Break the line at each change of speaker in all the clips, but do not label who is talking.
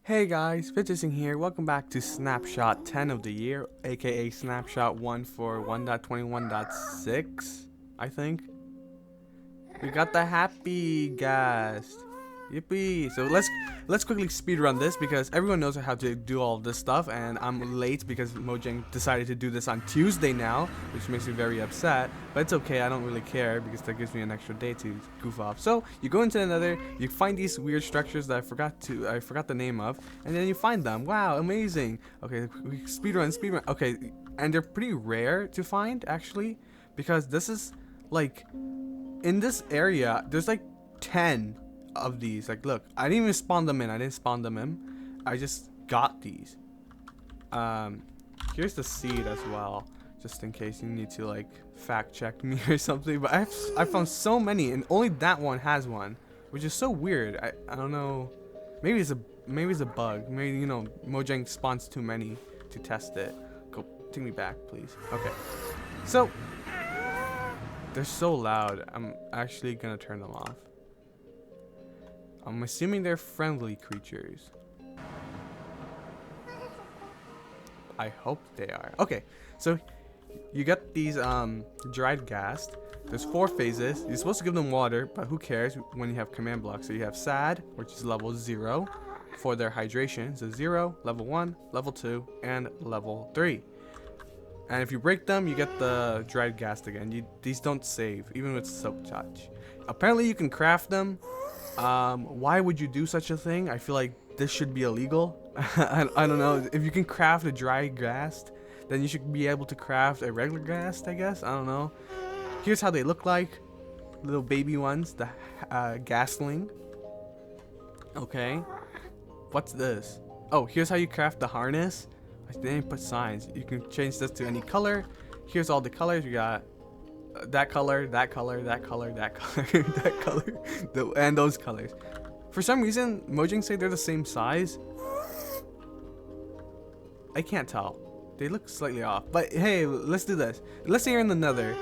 Hey guys, Vivtorsing here. Welcome back to Snapshot 10 of the year, aka Snapshot 1 for 1.21.6, I think. We got the Happy Ghast. Yippee! So let's quickly speedrun this because everyone knows how to do all this stuff, and I'm late because Mojang decided to do this on Tuesday now, which makes me very upset. But it's okay, I don't really care because that gives me an extra day to goof off. So you go into another, you find these weird structures that I forgot the name of, and then you find them. Wow, amazing! Okay, we speedrun. Okay, and they're pretty rare to find actually, because this is like in this area. There's like 10 of these. Like, look, I didn't even spawn them in. I just got these. Here's the seed as well, just in case you need to like fact check me or something. But I found so many, and only that one has one, which is so weird. I don't know. Maybe it's a bug. Maybe, you know, Mojang spawns too many to test it. Go, take me back, please. Okay. So they're so loud. I'm actually gonna turn them off. I'm assuming they're friendly creatures. I hope they are. Okay, so you get these dried ghast. There's 4 phases. You're supposed to give them water, but who cares when you have command blocks? So you have sad, which is level 0 for their hydration. So 0, level 1, level 2, and level 3. And if you break them, you get the dried ghast again. These don't save, even with soak touch. Apparently you can craft them. Why would you do such a thing? I feel like this should be illegal. I don't know. If you can craft a dry ghast, then you should be able to craft a regular ghast, I guess. I don't know. Here's how they look like. Little baby ones. The ghastling. Okay. What's this? Oh, here's how you craft the harness. I didn't put signs. You can change this to any color. Here's all the colors. You got that color, that color, that color, that color, that color, and those colors. For some reason, Mojang say they're the same size. I can't tell. They look slightly off. But hey, let's do this. Let's say you're in the nether.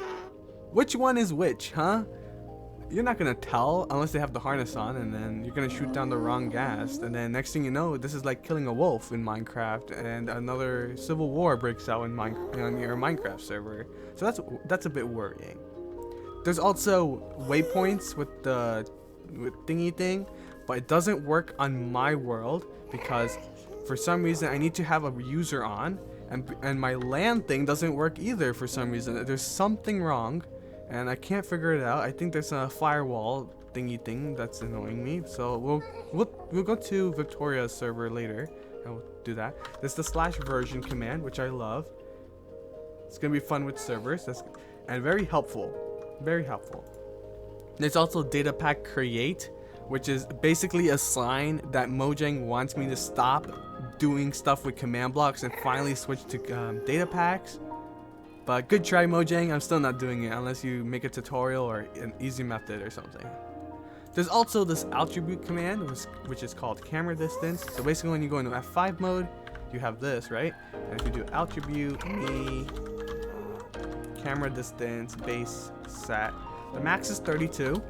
Which one is which, huh? You're not gonna tell unless they have the harness on, and then you're gonna shoot down the wrong ghast, and then next thing you know, this is like killing a wolf in Minecraft, and another civil war breaks out in on your Minecraft server. So that's a bit worrying. There's also waypoints with the thingy thing, but it doesn't work on my world because for some reason I need to have a user on, and my land thing doesn't work either for some reason. There's something wrong. And I can't figure it out. I think there's a firewall thingy thing that's annoying me. So we'll go to Victoria's server later and we'll do that. There's the /version command, which I love. It's gonna be fun with servers. And very helpful. Very helpful. There's also data pack create, which is basically a sign that Mojang wants me to stop doing stuff with command blocks and finally switch to data packs. But good try, Mojang. I'm still not doing it unless you make a tutorial or an easy method or something. There's also this attribute command, which is called camera distance. So basically when you go into F5 mode, you have this, right? And if you do attribute me camera distance base set, the max is 32.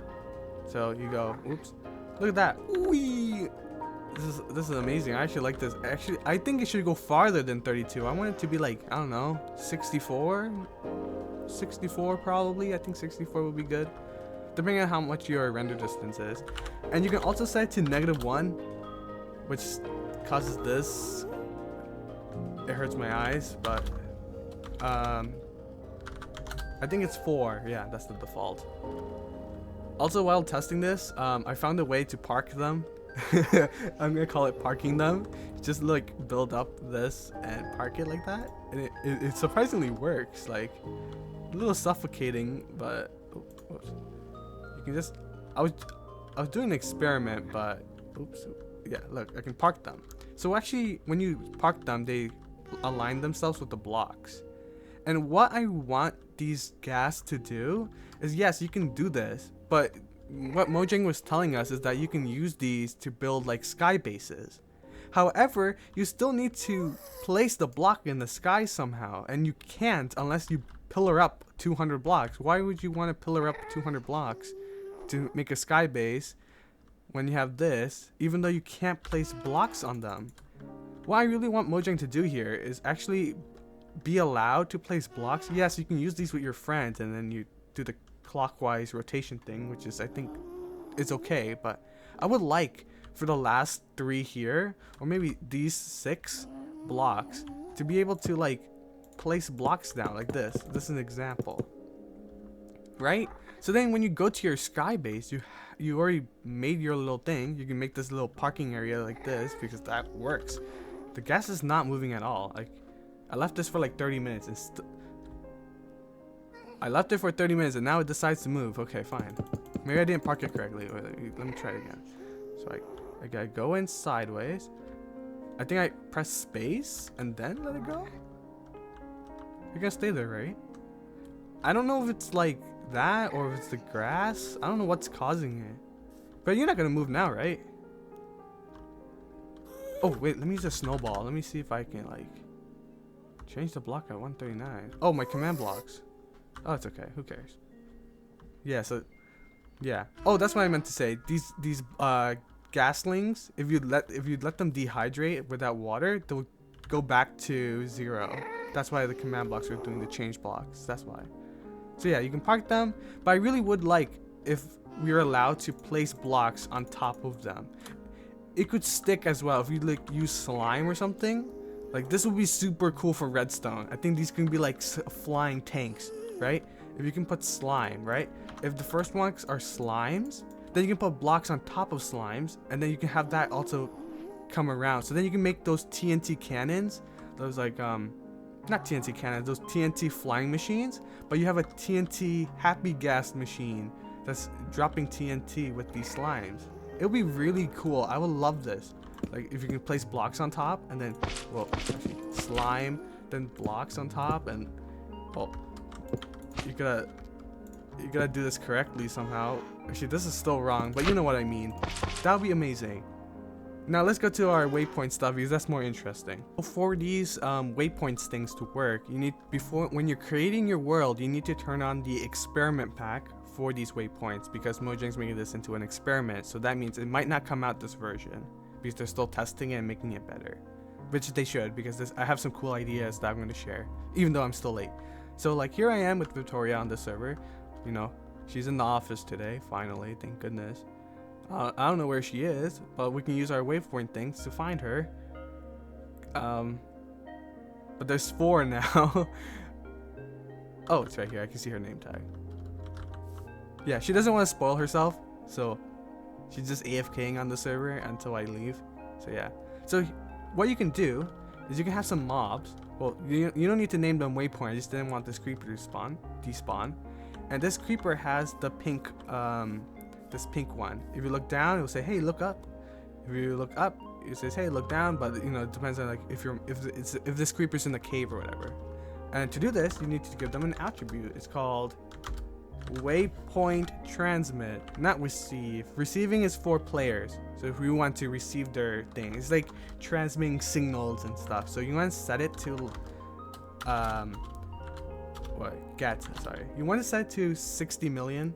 So you go, oops, look at that. Whee! This is amazing. I actually like this. Actually, I think it should go farther than 32. I want it to be like, I don't know, 64? 64 probably. I think 64 would be good, depending on how much your render distance is. And you can also set it to -1, which causes this. It hurts my eyes, but I think it's 4. Yeah, that's the default. Also, while testing this, I found a way to park them. I'm gonna call it parking them. Just like build up this and park it like that, and it surprisingly works. Like a little suffocating, but oops. You can just I was doing an experiment, but oops, yeah, look, I can park them. So actually when you park them, they align themselves with the blocks. And what I want these ghasts to do is, yes, you can do this, but what Mojang was telling us is that you can use these to build like sky bases. However, you still need to place the block in the sky somehow, and you can't unless you pillar up 200 blocks. Why would you want to pillar up 200 blocks to make a sky base when you have this, even though you can't place blocks on them. What I really want Mojang to do here is actually be allowed to place blocks. Yes, you can use these with your friends and then you do the clockwise rotation thing, which is, I think, is okay, but I would like for the last 3 here, or maybe these 6 blocks, to be able to like place blocks down like this. This is an example, right? So then when you go to your sky base, you already made your little thing. You can make this little parking area like this because that works. The gas is not moving at all. Like, I left this for like 30 minutes and I left it for 30 minutes and now it decides to move. Okay, fine. Maybe I didn't park it correctly. Wait, let me try it again. So I gotta go in sideways. I think I press space and then let it go. You're gonna stay there, right? I don't know if it's like that or if it's the grass. I don't know what's causing it. But you're not gonna move now, right? Oh, wait, let me use a snowball. Let me see if I can like change the block at 139. Oh, my command blocks. Oh, it's okay. Who cares? Yeah, so yeah. Oh, that's what I meant to say. These gaslings, if you let them dehydrate without water, they'll go back to 0. That's why the command blocks are doing the change blocks. That's why. So yeah, you can park them, but I really would like if we are allowed to place blocks on top of them. It could stick as well if you like use slime or something. Like, this would be super cool for redstone. I think these can be like flying tanks, right? If you can put slime, right? If the first ones are slimes, then you can put blocks on top of slimes, and then you can have that also come around. So then you can make those TNT cannons, those like not TNT cannons, those TNT flying machines, but you have a TNT Happy Ghast machine that's dropping TNT with these slimes. It would be really cool. I would love this. Like, if you can place blocks on top and then, well, actually, slime, then blocks on top, and well, you gotta do this correctly somehow. Actually, this is still wrong, but you know what I mean. That would be amazing. Now let's go to our waypoint stuff because that's more interesting. For these waypoints things to work, you need, when you're creating your world, you need to turn on the experiment pack for these waypoints because Mojang's making this into an experiment. So that means it might not come out this version because they're still testing it and making it better, which they should, because I have some cool ideas that I'm going to share, even though I'm still late. So like, here I am with Victoria on the server. You know, she's in the office today, finally, thank goodness. I don't know where she is, but we can use our waypoint things to find her. But there's 4 now. Oh, it's right here. I can see her name tag. Yeah, she doesn't want to spoil herself, so she's just AFKing on the server until I leave. So yeah. So what you can do is you can have some mobs. Well, you don't need to name them waypoint. I just didn't want this creeper to despawn. And this creeper has the pink this pink one. If you look down, it will say, hey, look up. If you look up, it says, hey, look down. But you know, it depends on like if this creeper's in the cave or whatever. And to do this, you need to give them an attribute. It's called Waypoint Transmit, not receive. Receiving is for players. So if we want to receive their thing, it's like transmitting signals and stuff. So you want to set it to you want to set it to 60 million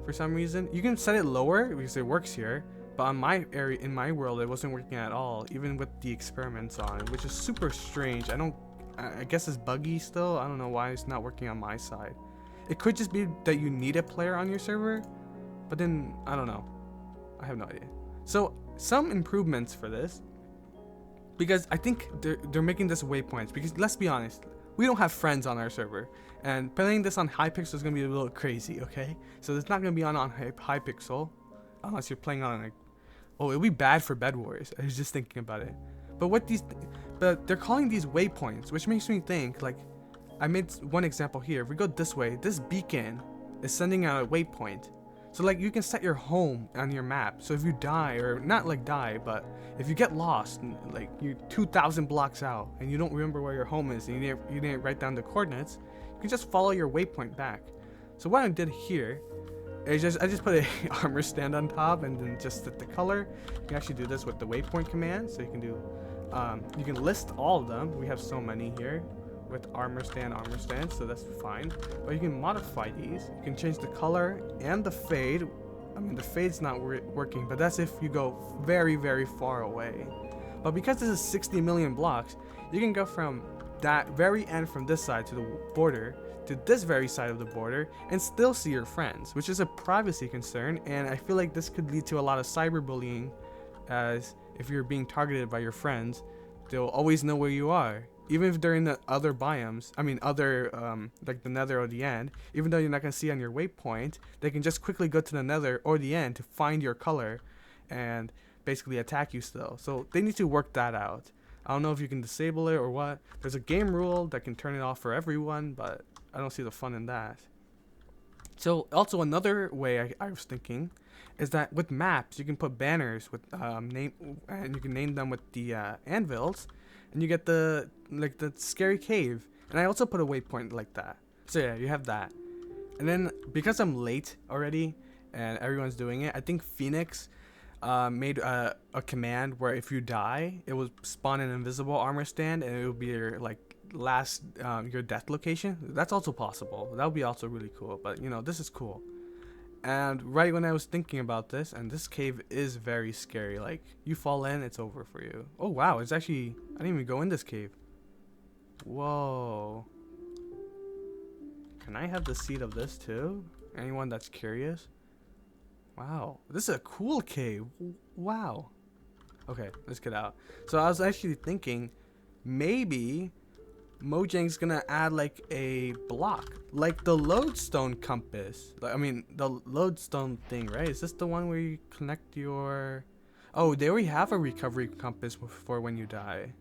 for some reason. You can set it lower because it works here, but on my area, in my world, it wasn't working at all, even with the experiments on it, which is super strange. I guess it's buggy still. I don't know why it's not working on my side. It could just be that you need a player on your server, but then I don't know. I have no idea. So some improvements for this, because I think they're making this waypoints, because let's be honest, we don't have friends on our server, and playing this on Hypixel is gonna be a little crazy, okay? So it's not gonna be on Hypixel unless you're playing on like, oh, it'll be bad for Bed Wars. I was just thinking about it. But they're calling these waypoints, which makes me think, like, I made one example here. If we go this way, this beacon is sending out a waypoint. So like, you can set your home on your map. So if you die, or not like die, but if you get lost, and like you're 2,000 blocks out and you don't remember where your home is, and you didn't write down the coordinates, you can just follow your waypoint back. So what I did here is I just put a armor stand on top and then just set the color. You can actually do this with the waypoint command. So you can do, you can list all of them. We have so many here with armor stand, so that's fine. But you can modify these. You can change the color and the fade I mean, the fade's not working, but that's if you go very, very far away. But because this is 60 million blocks, you can go from that very end from this side to the border to this very side of the border and still see your friends, which is a privacy concern, and I feel like this could lead to a lot of cyberbullying, as if you're being targeted by your friends, they'll always know where you are. Even if they're in the other biomes, I mean other, like the nether or the end, even though you're not going to see on your waypoint, they can just quickly go to the nether or the end to find your color and basically attack you still. So they need to work that out. I don't know if you can disable it or what. There's a game rule that can turn it off for everyone, but I don't see the fun in that. So also another way I was thinking is that with maps you can put banners with name, and you can name them with the anvils, and you get the scary cave. And I also put a waypoint like that. So yeah, you have that. And then because I'm late already and everyone's doing it, I think Phoenix made a command where if you die, it will spawn an invisible armor stand and it will be your last your death location. That's also possible. That would be also really cool. But you know, this is cool. And right when I was thinking about this, and this cave is very scary. Like, you fall in, it's over for you. Oh wow, it's actually, I didn't even go in this cave. Whoa. Can I have the seed of this too? Anyone that's curious? Wow, this is a cool cave. Wow. Okay, let's get out. So I was actually thinking maybe Mojang's gonna add like a block, like the lodestone compass. I mean, the lodestone thing, right? Is this the one where you connect your... Oh, they already have a recovery compass for when you die.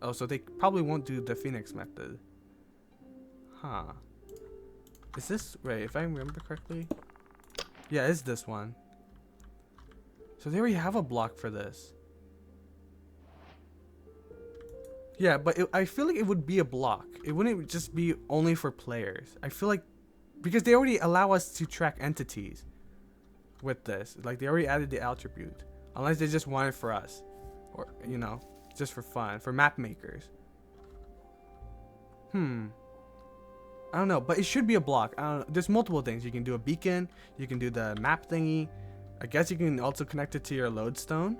Oh, so they probably won't do the Phoenix method. Huh. Is this... Right, if I remember correctly... Yeah, it's this one. So they already have a block for this. Yeah, but I feel like it would be a block. It wouldn't just be only for players. I feel like... Because they already allow us to track entities with this. Like, they already added the attribute. Unless they just want it for us. Or, you know, just for fun. For map makers. I don't know, but it should be a block. I don't know. There's multiple things. You can do a beacon. You can do the map thingy. I guess you can also connect it to your lodestone.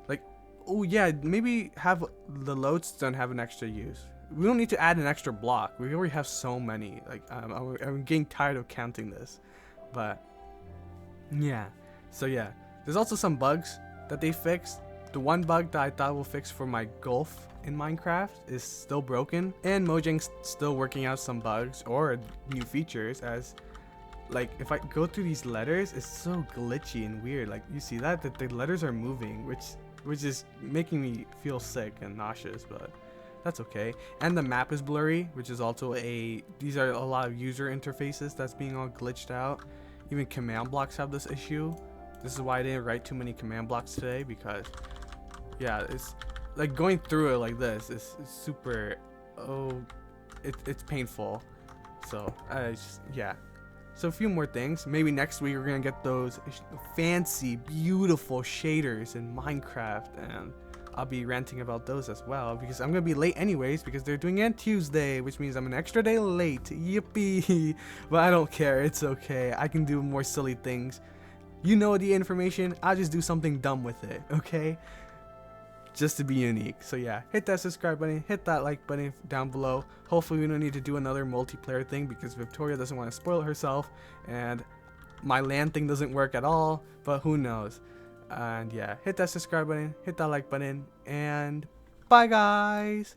Like, oh yeah, maybe have the lodestone have an extra use. We don't need to add an extra block. We already have so many. Like, I'm getting tired of counting this. But, yeah. So yeah, there's also some bugs that they fixed. The one bug that I thought will fix for my Gulf in Minecraft is still broken, and Mojang's still working out some bugs or new features, as like if I go through these letters, it's so glitchy and weird. Like, you see that the letters are moving, which is making me feel sick and nauseous, but that's okay. And the map is blurry, which is also these are a lot of user interfaces that's being all glitched out. Even command blocks have this issue. This is why I didn't write too many command blocks today, because yeah, it's like going through it like this is super, it's painful. So yeah. So a few more things. Maybe next week we're gonna get those fancy, beautiful shaders in Minecraft, and I'll be ranting about those as well, because I'm gonna be late anyways, because they're doing it on Tuesday, which means I'm an extra day late. Yippee! But I don't care. It's okay. I can do more silly things. You know the information. I'll just do something dumb with it. Okay? Just to be unique. So yeah, hit that subscribe button, hit that like button down below. Hopefully we don't need to do another multiplayer thing, because Victoria doesn't want to spoil herself, and my land thing doesn't work at all, but who knows. And yeah, hit that subscribe button, hit that like button, and bye guys.